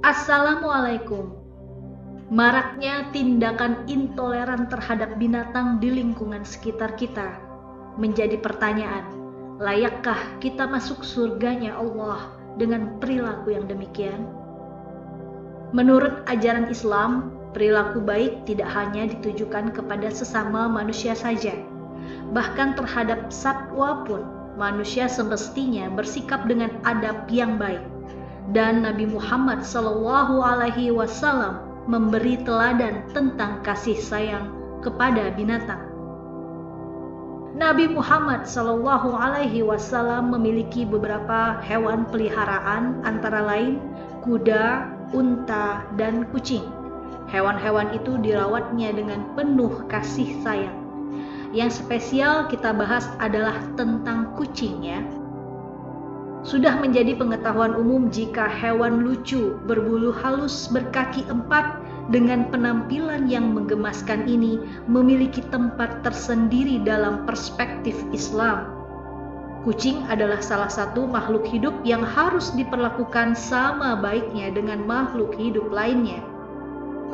Assalamualaikum. Maraknya tindakan intoleran terhadap binatang di lingkungan sekitar kita menjadi pertanyaan, layakkah kita masuk surganya Allah dengan perilaku yang demikian? Menurut ajaran Islam, perilaku baik tidak hanya ditujukan kepada sesama manusia saja. Bahkan terhadap satwa pun, manusia semestinya bersikap dengan adab yang baik. Dan Nabi Muhammad SAW memberi teladan tentang kasih sayang kepada binatang. Nabi Muhammad SAW memiliki beberapa hewan peliharaan, antara lain kuda, unta, dan kucing. Hewan-hewan itu dirawatnya dengan penuh kasih sayang. Yang spesial kita bahas adalah tentang kucing ya. Sudah menjadi pengetahuan umum jika hewan lucu, berbulu halus, berkaki 4, dengan penampilan yang menggemaskan ini memiliki tempat tersendiri dalam perspektif Islam. Kucing adalah salah satu makhluk hidup yang harus diperlakukan sama baiknya dengan makhluk hidup lainnya.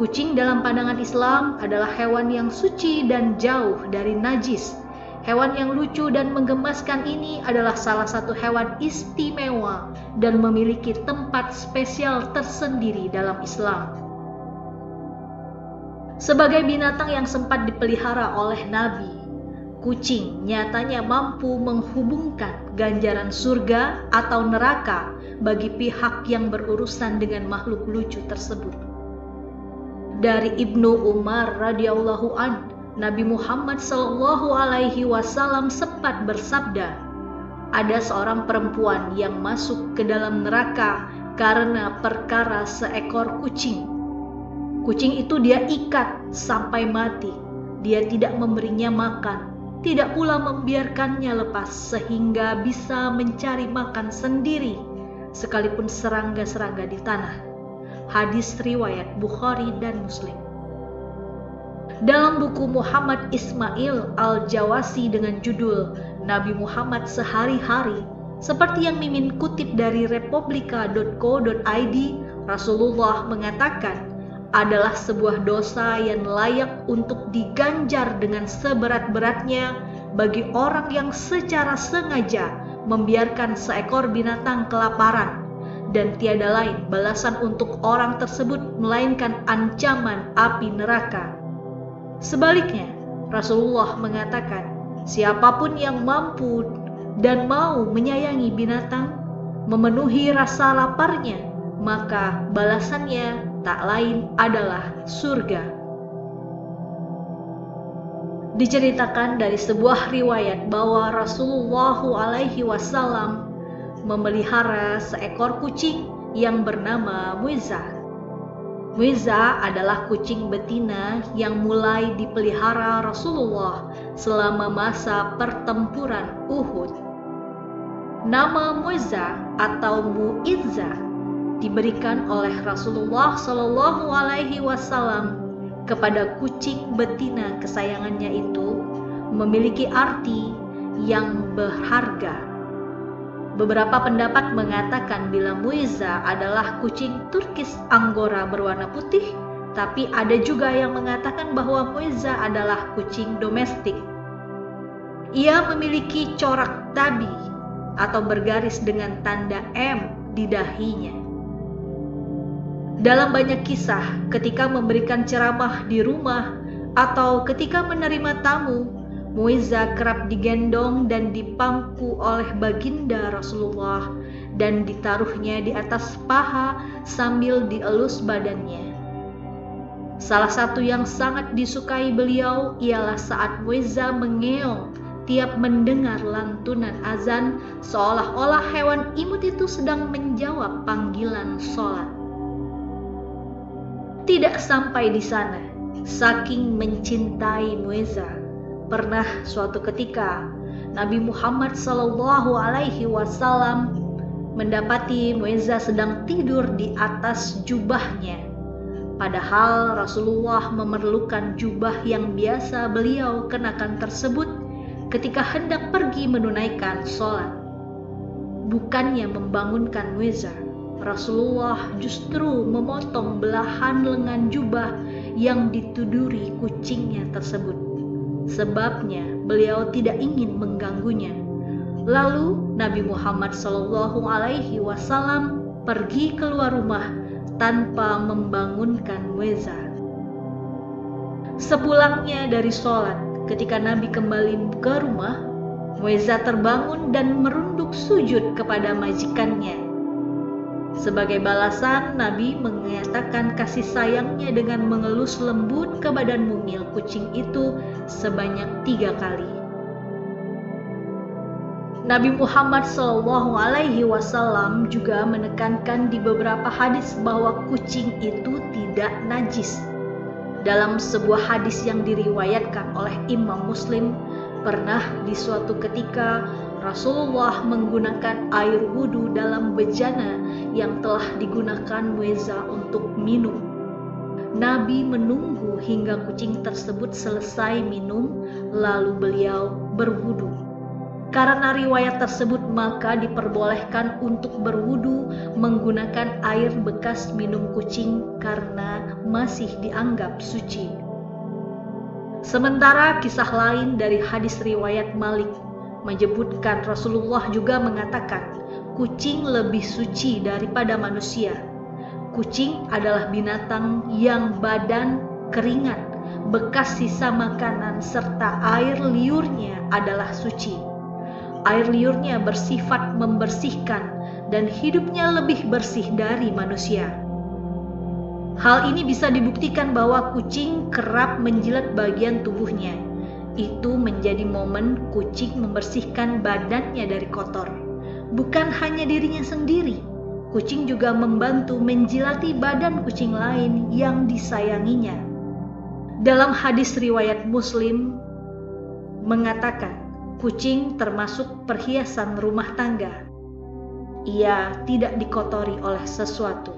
Kucing dalam pandangan Islam adalah hewan yang suci dan jauh dari najis. Hewan yang lucu dan menggemaskan ini adalah salah satu hewan istimewa dan memiliki tempat spesial tersendiri dalam Islam. Sebagai binatang yang sempat dipelihara oleh Nabi, kucing nyatanya mampu menghubungkan ganjaran surga atau neraka bagi pihak yang berurusan dengan makhluk lucu tersebut. Dari Ibnu Umar radhiyallahu anhu, Nabi Muhammad SAW sempat bersabda, ada seorang perempuan yang masuk ke dalam neraka karena perkara seekor kucing. Kucing itu dia ikat sampai mati. Dia tidak memberinya makan, tidak pula membiarkannya lepas sehingga bisa mencari makan sendiri, sekalipun serangga-serangga di tanah. Hadis riwayat Bukhari dan Muslim. Dalam buku Muhammad Ismail Al-Jawasi dengan judul Nabi Muhammad Sehari-hari, seperti yang Mimin kutip dari republika.co.id, Rasulullah mengatakan, adalah sebuah dosa yang layak untuk diganjar dengan seberat-beratnya bagi orang yang secara sengaja membiarkan seekor binatang kelaparan, dan tiada lain balasan untuk orang tersebut melainkan ancaman api neraka. Sebaliknya, Rasulullah mengatakan, siapapun yang mampu dan mau menyayangi binatang, memenuhi rasa laparnya, maka balasannya tak lain adalah surga. Diceritakan dari sebuah riwayat bahwa Rasulullah SAW memelihara seekor kucing yang bernama Muizzah. Muizzah adalah kucing betina yang mulai dipelihara Rasulullah selama masa pertempuran Uhud. Nama Muizzah atau Muizzah diberikan oleh Rasulullah SAW kepada kucing betina kesayangannya itu, memiliki arti yang berharga. Beberapa pendapat mengatakan bila Muizzah adalah kucing Turkish Angora berwarna putih, tapi ada juga yang mengatakan bahwa Muizzah adalah kucing domestik. Ia memiliki corak tabi atau bergaris dengan tanda M di dahinya. Dalam banyak kisah, ketika memberikan ceramah di rumah atau ketika menerima tamu, Muizzah kerap digendong dan dipangku oleh baginda Rasulullah dan ditaruhnya di atas paha sambil dielus badannya. Salah satu yang sangat disukai beliau ialah saat Muizzah mengeong tiap mendengar lantunan azan, seolah-olah hewan imut itu sedang menjawab panggilan sholat. Tidak sampai di sana, saking mencintai Muizzah, pernah suatu ketika Nabi Muhammad SAW mendapati Muizzah sedang tidur di atas jubahnya. Padahal Rasulullah memerlukan jubah yang biasa beliau kenakan tersebut ketika hendak pergi menunaikan sholat. Bukannya membangunkan Muizzah, Rasulullah justru memotong belahan lengan jubah yang dituduri kucingnya tersebut. Sebabnya beliau tidak ingin mengganggunya. Lalu Nabi Muhammad SAW pergi keluar rumah tanpa membangunkan Mueza. Sepulangnya dari sholat, ketika Nabi kembali ke rumah, Mueza terbangun dan merunduk sujud kepada majikannya. Sebagai balasan, Nabi menyatakan kasih sayangnya dengan mengelus lembut ke badan mungil kucing itu sebanyak 3 kali. Nabi Muhammad SAW juga menekankan di beberapa hadis bahwa kucing itu tidak najis. Dalam sebuah hadis yang diriwayatkan oleh Imam Muslim, pernah di suatu ketika Rasulullah menggunakan air wudhu dalam bejana yang telah digunakan Mueza untuk minum. Nabi menunggu hingga kucing tersebut selesai minum, lalu beliau berwudhu. Karena riwayat tersebut, maka diperbolehkan untuk berwudu menggunakan air bekas minum kucing karena masih dianggap suci. Sementara kisah lain dari hadis riwayat Malik menyebutkan Rasulullah juga mengatakan kucing lebih suci daripada manusia. Kucing adalah binatang yang badan keringat, bekas sisa makanan serta air liurnya adalah suci. Air liurnya bersifat membersihkan dan hidupnya lebih bersih dari manusia. Hal ini bisa dibuktikan bahwa kucing kerap menjilat bagian tubuhnya. Itu menjadi momen kucing membersihkan badannya dari kotor. Bukan hanya dirinya sendiri, kucing juga membantu menjilati badan kucing lain yang disayanginya. Dalam hadis riwayat Muslim mengatakan, kucing termasuk perhiasan rumah tangga. Ia tidak dikotori oleh sesuatu.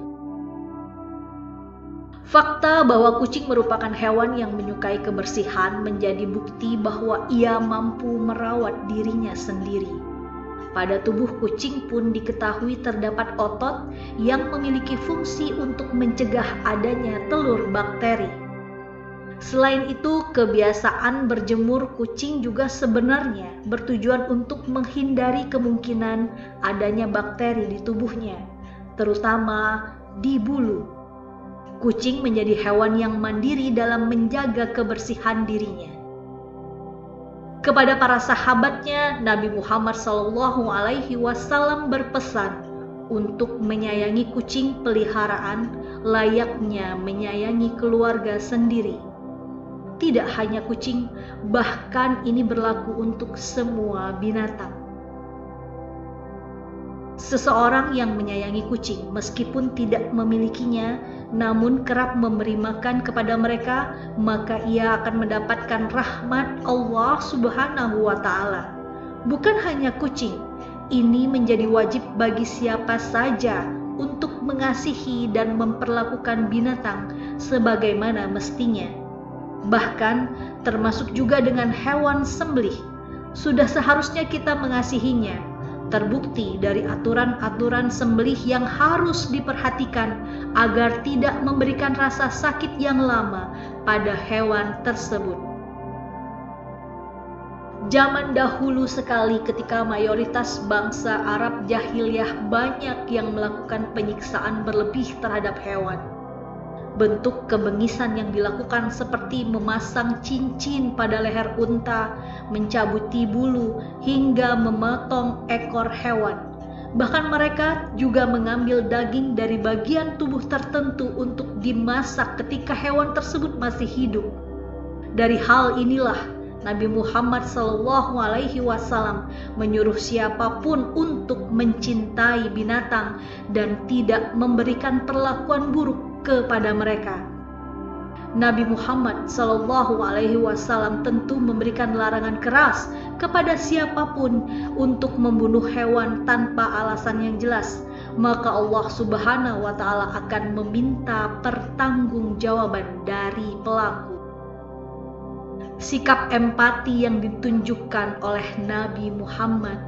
Fakta bahwa kucing merupakan hewan yang menyukai kebersihan menjadi bukti bahwa ia mampu merawat dirinya sendiri. Pada tubuh kucing pun diketahui terdapat otot yang memiliki fungsi untuk mencegah adanya telur bakteri. Selain itu, kebiasaan berjemur kucing juga sebenarnya bertujuan untuk menghindari kemungkinan adanya bakteri di tubuhnya, terutama di bulu. Kucing menjadi hewan yang mandiri dalam menjaga kebersihan dirinya. Kepada para sahabatnya, Nabi Muhammad SAW berpesan untuk menyayangi kucing peliharaan layaknya menyayangi keluarga sendiri. Tidak hanya kucing, bahkan ini berlaku untuk semua binatang. Seseorang yang menyayangi kucing meskipun tidak memilikinya, namun kerap memberi makan kepada mereka, maka ia akan mendapatkan rahmat Allah Subhanahu wa Ta'ala. Bukan hanya kucing, ini menjadi wajib bagi siapa saja untuk mengasihi dan memperlakukan binatang sebagaimana mestinya. Bahkan termasuk juga dengan hewan sembelih. Sudah seharusnya kita mengasihinya. Terbukti dari aturan-aturan sembelih yang harus diperhatikan agar tidak memberikan rasa sakit yang lama pada hewan tersebut. Zaman dahulu sekali ketika mayoritas bangsa Arab jahiliyah banyak yang melakukan penyiksaan berlebih terhadap hewan. Bentuk kebengisan yang dilakukan seperti memasang cincin pada leher unta, mencabuti bulu, hingga memotong ekor hewan. Bahkan mereka juga mengambil daging dari bagian tubuh tertentu untuk dimasak ketika hewan tersebut masih hidup. Dari hal inilah Nabi Muhammad SAW menyuruh siapapun untuk mencintai binatang dan tidak memberikan perlakuan buruk kepada mereka. Nabi Muhammad SAW tentu memberikan larangan keras kepada siapapun untuk membunuh hewan tanpa alasan yang jelas, maka Allah Subhanahu wa Ta'ala akan meminta pertanggungjawaban dari pelaku. Sikap empati yang ditunjukkan oleh Nabi Muhammad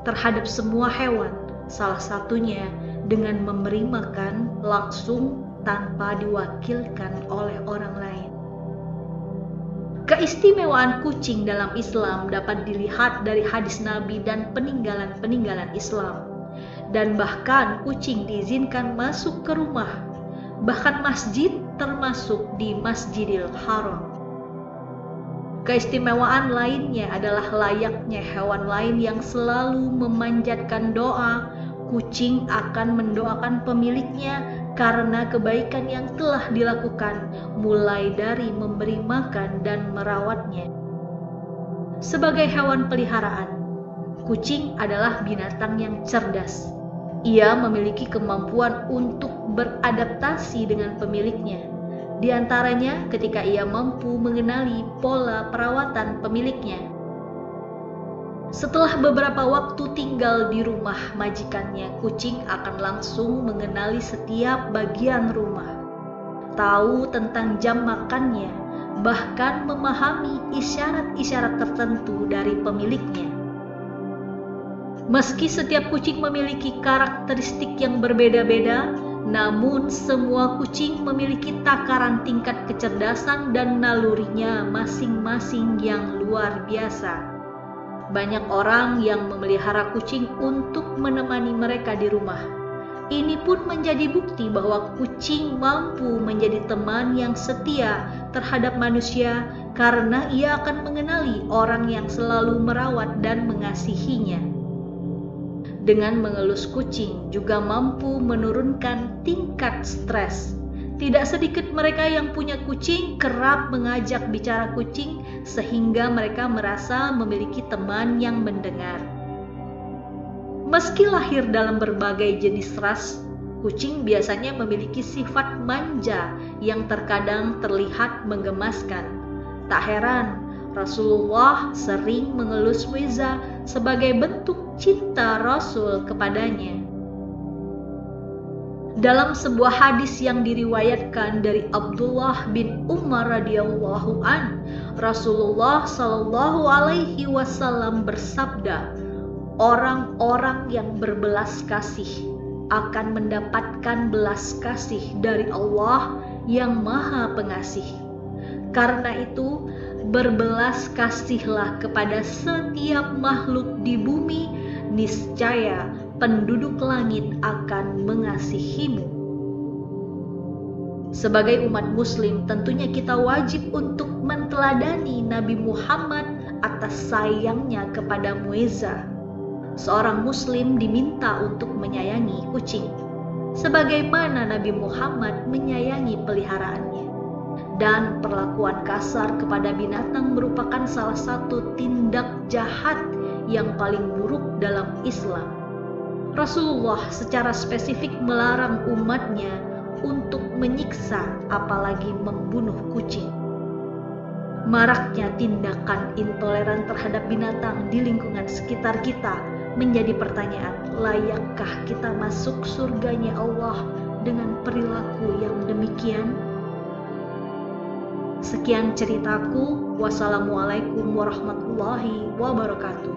terhadap semua hewan salah satunya dengan memberi makan langsung tanpa diwakilkan oleh orang lain. Keistimewaan kucing dalam Islam dapat dilihat dari hadis Nabi dan peninggalan-peninggalan Islam. Dan bahkan kucing diizinkan masuk ke rumah, bahkan masjid, termasuk di Masjidil Haram. Keistimewaan lainnya adalah layaknya hewan lain yang selalu memanjatkan doa. Kucing akan mendoakan pemiliknya karena kebaikan yang telah dilakukan, mulai dari memberi makan dan merawatnya. Sebagai hewan peliharaan, kucing adalah binatang yang cerdas. Ia memiliki kemampuan untuk beradaptasi dengan pemiliknya. Di antaranya ketika ia mampu mengenali pola perawatan pemiliknya. Setelah beberapa waktu tinggal di rumah majikannya, kucing akan langsung mengenali setiap bagian rumah, tahu tentang jam makannya, bahkan memahami isyarat-isyarat tertentu dari pemiliknya. Meski setiap kucing memiliki karakteristik yang berbeda-beda, namun semua kucing memiliki takaran tingkat kecerdasan dan nalurinya masing-masing yang luar biasa. Banyak orang yang memelihara kucing untuk menemani mereka di rumah. Ini pun menjadi bukti bahwa kucing mampu menjadi teman yang setia terhadap manusia karena ia akan mengenali orang yang selalu merawat dan mengasihinya. Dengan mengelus kucing juga mampu menurunkan tingkat stres. Tidak sedikit mereka yang punya kucing kerap mengajak bicara kucing sehingga mereka merasa memiliki teman yang mendengar. Meski lahir dalam berbagai jenis ras, kucing biasanya memiliki sifat manja yang terkadang terlihat menggemaskan. Tak heran, Rasulullah sering mengelus Weza sebagai bentuk cinta Rasul kepadanya. Dalam sebuah hadis yang diriwayatkan dari Abdullah bin Umar radhiyallahu an, Rasulullah shallallahu alaihi wasallam bersabda, orang-orang yang berbelas kasih akan mendapatkan belas kasih dari Allah yang Maha Pengasih. Karena itu, berbelas kasihlah kepada setiap makhluk di bumi, niscaya penduduk langit akan mengasihimu. Sebagai umat muslim, tentunya kita wajib untuk menteladani Nabi Muhammad atas sayangnya kepada Mueza. Seorang muslim diminta untuk menyayangi kucing, sebagaimana Nabi Muhammad menyayangi peliharaannya. Dan perlakuan kasar kepada binatang merupakan salah satu tindak jahat yang paling buruk dalam Islam. Rasulullah secara spesifik melarang umatnya untuk menyiksa apalagi membunuh kucing. Maraknya tindakan intoleran terhadap binatang di lingkungan sekitar kita menjadi pertanyaan, layakkah kita masuk surganya Allah dengan perilaku yang demikian? Sekian ceritaku. Wassalamualaikum warahmatullahi wabarakatuh.